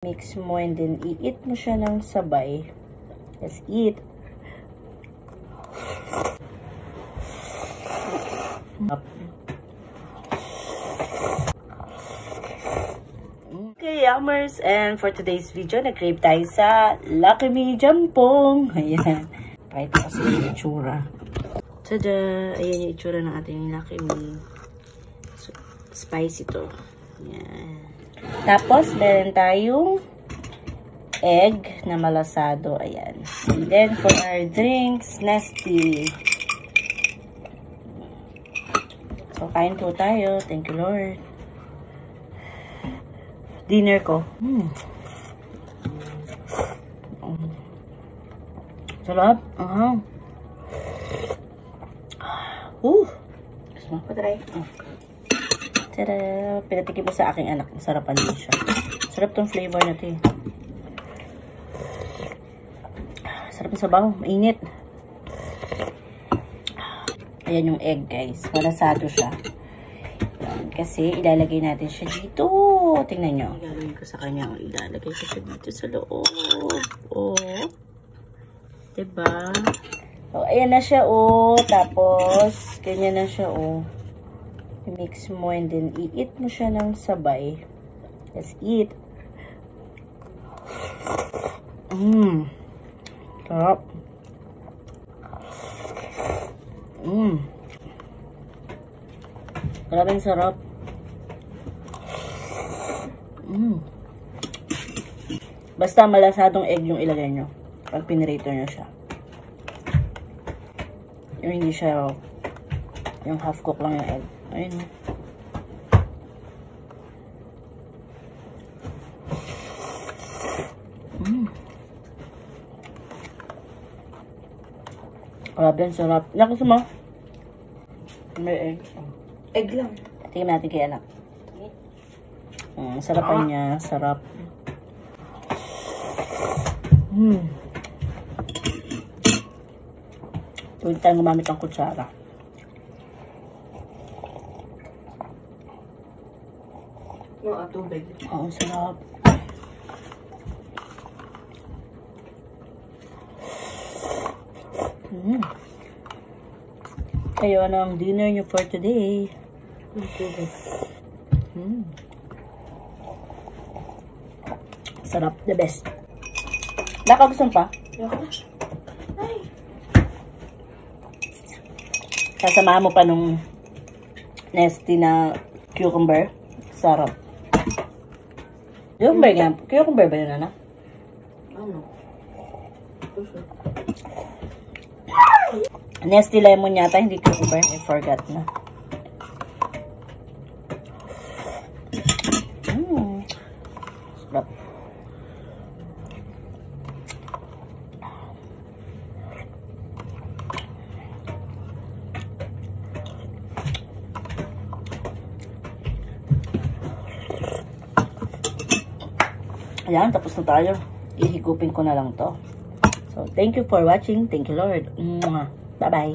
Mix mo and then i-eat mo siya ng sabay. Let's eat. Okay, yummers, and for today's video, nag-crave tayo sa Lucky Me Jampong. Ayan. Pakita ko sa yung itsura. Tada! Ayan yung itsura ng ating Lucky Me. So, spicy to. Ayan. Tapos, meron tayong egg na malasado. Ayan. And then, for our drinks, Nestea. So, kain po tayo. Thank you, Lord. Dinner ko. Sarap. Gusto mo pa try? Tada! Pinatikim ko sa aking anak. Masarapan din siya. Sarap tong flavor na ito eh. Sarap ng sabaw. Mainit. Ayan yung egg, guys. Malasado siya. Kasi ilalagay natin siya dito. Tingnan nyo. Gagawin ko sa kanya. Ilalagay ko siya dito sa loob. Oh. Diba? So, ayan na siya, oh. Tapos, ganyan na siya, oh. I-mix mo and then i-eat mo siya ng sabay. Let's eat. Sarap. Maraming sarap. Basta malasadong egg yung ilagay nyo. Pag pinirito nyo siya. Yung hindi siya, yung half cook lang yung egg. Ayun. Grabe, ang sarap. Nakusa mo? May egg. Egg lang. Tingnan natin kay anak. Sarapan niya. Sarap. Huwag tayong gumamit ng kutsara. Tubig. Oo, sarap. Kayo, ano ang dinner nyo for today? Sarap. The best. Baka gusto pa? Sasamahan mo pa nung Nestea na cucumber. Sarap. Cucumber ba yun, anak? Ano? Nestea lemon yata, hindi cucumber. I forgot na. Sarap. Ayan, tapos na tayo. Ihigupin ko na lang to. So, thank you for watching. Thank you, Lord. Bye-bye.